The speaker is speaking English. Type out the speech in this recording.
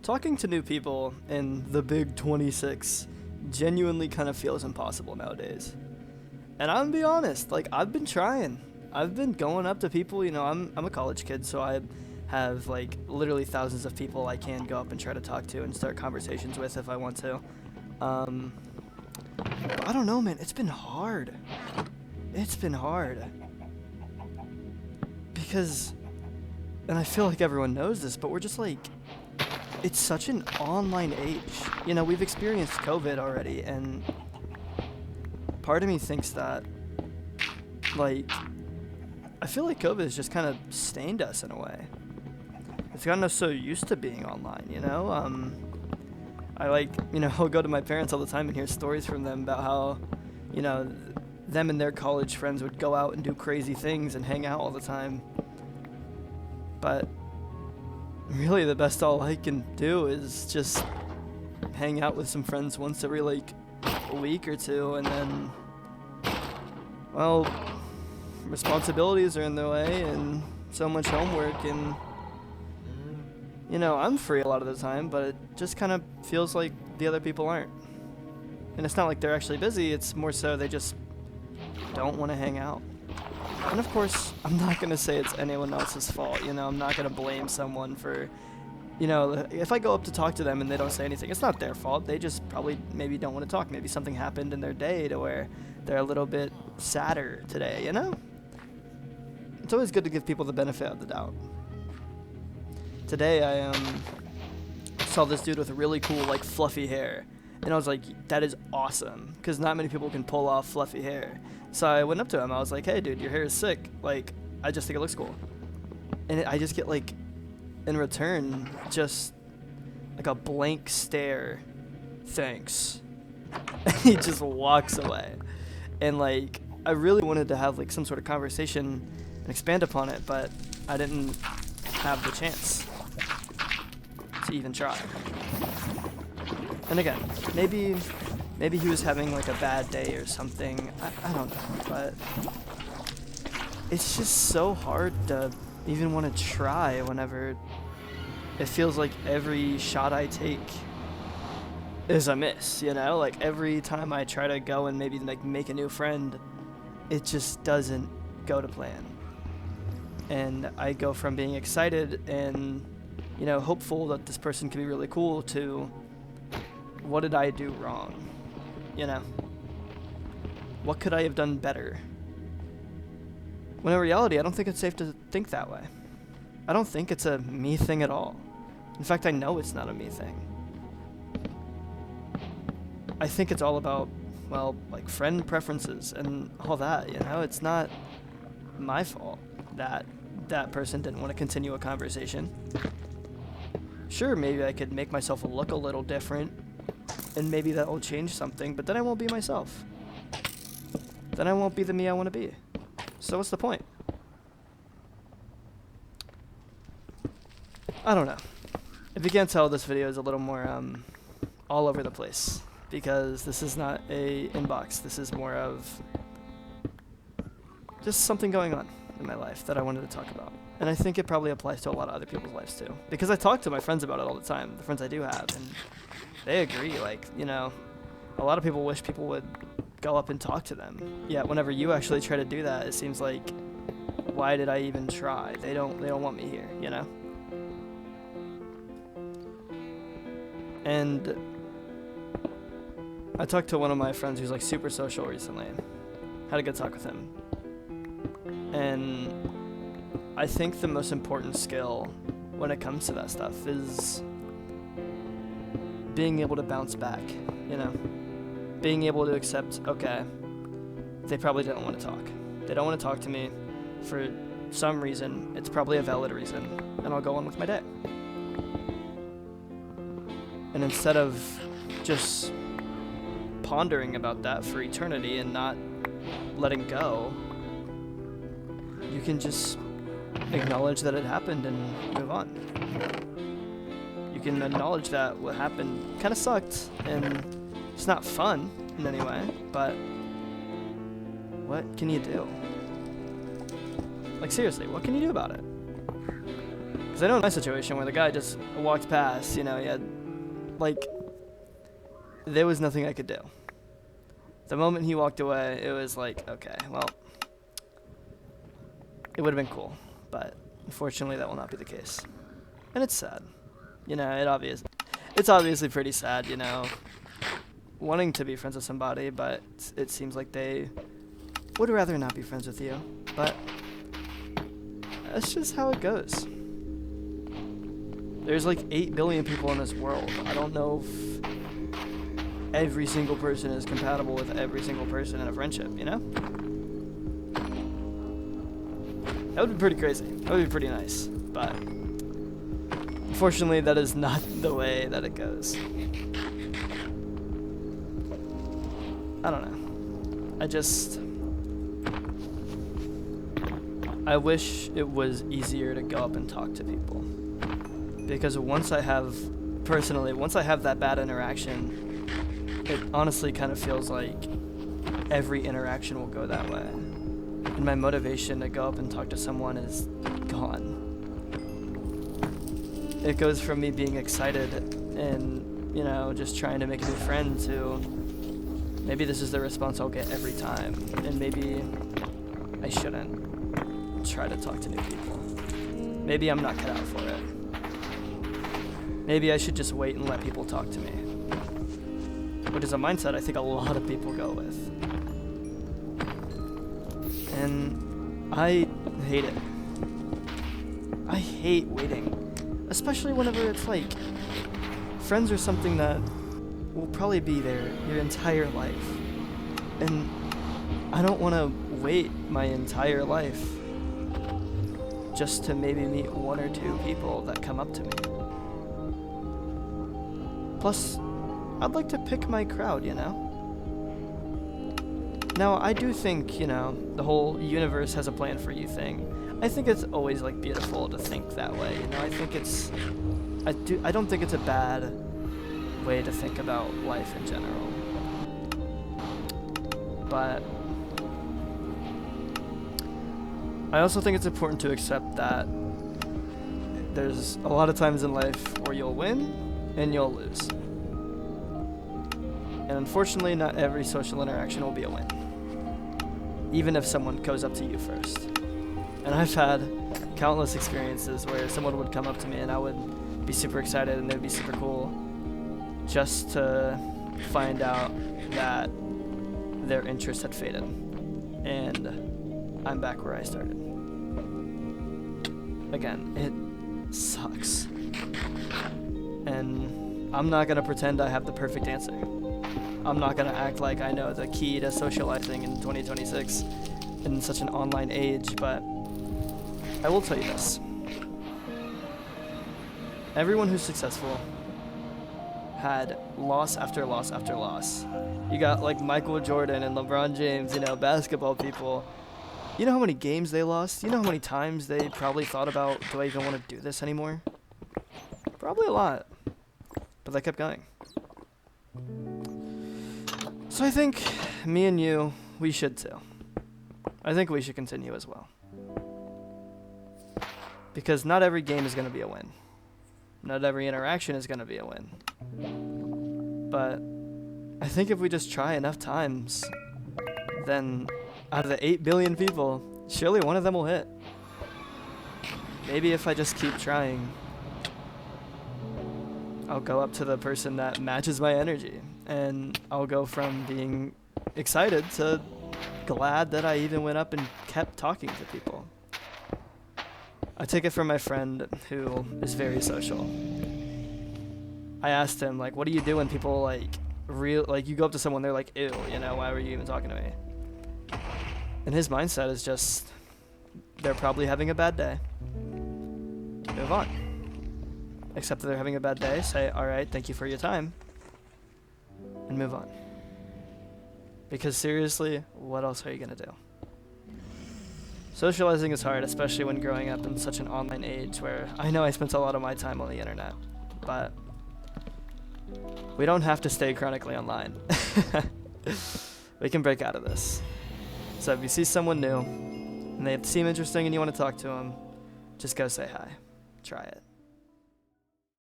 Talking to new people in the big 26 genuinely kind of feels impossible nowadays. And I'm gonna be honest, like I've been trying. I've been going up to people, I'm a college kid, so I have like literally thousands of people I can go up and try to talk to and start conversations with if I want to. But I don't know, man, it's been hard. It's been hard. Because, and I feel like everyone knows this, but we're just like, it's such an online age. We've experienced COVID already, and part of me thinks that, like, I feel like COVID has just kind of stained us in a way. It's gotten us so used to being online, I'll go to my parents all the time and hear stories from them about how, them and their college friends would go out and do crazy things and hang out all the time. But really the best all I can do is just hang out with some friends once every a week or two, and then, well, responsibilities are in the way and so much homework, and I'm free a lot of the time, but it just kind of feels like the other people aren't. And it's not like they're actually busy, it's more so they just don't want to hang out. And of course, I'm not going to say it's anyone else's fault, I'm not going to blame someone for, if I go up to talk to them and they don't say anything, it's not their fault. They just probably maybe don't want to talk. Maybe something happened in their day to where they're a little bit sadder today, It's always good to give people the benefit of the doubt. Today I saw this dude with really cool fluffy hair, and I was like, that is awesome, because not many people can pull off fluffy hair. So I went up to him, I was like, hey dude, your hair is sick, I just think it looks cool. And I just get in return just a blank stare, thanks. And he just walks away. And I really wanted to have some sort of conversation and expand upon it, but I didn't have the chance to even try. And again, maybe he was having a bad day or something. I don't know, but it's just so hard to even want to try whenever it feels like every shot I take is a miss, every time I try to go and maybe make a new friend, it just doesn't go to plan. And I go from being excited and hopeful that this person can be really cool to, what did I do wrong? What could I have done better? When in reality, I don't think it's safe to think that way. I don't think it's a me thing at all. In fact, I know it's not a me thing. I think it's all about, friend preferences and all that, It's not my fault that that person didn't want to continue a conversation. Sure, maybe I could make myself look a little different, and maybe that will change something, but then I won't be myself. Then I won't be the me I want to be. So what's the point? I don't know. If you can't tell, this video is a little more all over the place, because this is not a inbox. This is more of just something going on in my life that I wanted to talk about. And I think it probably applies to a lot of other people's lives too, because I talk to my friends about it all the time, the friends I do have, and they agree. A lot of people wish people would go up and talk to them. Yet whenever you actually try to do that, it seems like, why did I even try? They don't want me here, And I talked to one of my friends who's super social recently. Had a good talk with him. And I think the most important skill when it comes to that stuff is being able to bounce back, Being able to accept, okay, they probably didn't want to talk. They don't want to talk to me for some reason. It's probably a valid reason, and I'll go on with my day. And instead of just pondering about that for eternity and not letting go, you can just acknowledge that it happened and move on. You can acknowledge that what happened kind of sucked and it's not fun in any way, but what can you do? Seriously, what can you do about it? Because I know in my situation where the guy just walked past, you know, he had, like, there was nothing I could do. The moment he walked away, it was like, okay, well, it would have been cool, but unfortunately that will not be the case. And it's sad. You know, it's obviously pretty sad, you know, wanting to be friends with somebody, but it seems like they would rather not be friends with you. But that's just how it goes. There's like 8 billion people in this world. I don't know if every single person is compatible with every single person in a friendship, you know? That would be pretty crazy. That would be pretty nice. But unfortunately, that is not the way that it goes. I don't know. I wish it was easier to go up and talk to people. Because once I have that bad interaction, it honestly kind of feels like every interaction will go that way. And my motivation to go up and talk to someone is gone. It goes from me being excited and, you know, just trying to make a new friend to maybe this is the response I'll get every time. And maybe I shouldn't try to talk to new people. Maybe I'm not cut out for it. Maybe I should just wait and let people talk to me. Which is a mindset I think a lot of people go with. And I hate it. I hate waiting. Especially whenever it's like, friends are something that will probably be there your entire life. And I don't want to wait my entire life just to maybe meet 1 or 2 people that come up to me. Plus, I'd like to pick my crowd, you know? Now, I do think, you know, the whole universe has a plan for you thing. I think it's always, like, beautiful to think that way, you know? I don't think it's a bad way to think about life in general. But I also think it's important to accept that there's a lot of times in life where you'll win and you'll lose. And unfortunately, not every social interaction will be a win, even if someone goes up to you first. And I've had countless experiences where someone would come up to me and I would be super excited and they'd be super cool, just to find out that their interest had faded. And I'm back where I started. Again, it sucks. And I'm not going to pretend I have the perfect answer. I'm not going to act like I know the key to socializing in 2026 in such an online age, but I will tell you this. Everyone who's successful had loss after loss after loss. You got like Michael Jordan and LeBron James, you know, basketball people. You know how many games they lost? You know how many times they probably thought about, do I even want to do this anymore? Probably a lot. But they kept going. So I think me and you, we should too. I think we should continue as well. Because not every game is going to be a win. Not every interaction is going to be a win. But I think if we just try enough times, then out of the 8 billion people, surely one of them will hit. Maybe if I just keep trying, I'll go up to the person that matches my energy. And I'll go from being excited to glad that I even went up and kept talking to people. I take it from my friend who is very social. I asked him, like, what do you do when people, like, you go up to someone, they're like, ew, you know, why were you even talking to me? And his mindset is just, they're probably having a bad day. Move on. Accept that they're having a bad day, say, all right, thank you for your time, and move on. Because seriously, what else are you gonna do? Socializing is hard, especially when growing up in such an online age where I know I spent a lot of my time on the internet, but we don't have to stay chronically online. We can break out of this. So if you see someone new and they seem interesting and you want to talk to them, just go say hi. try it.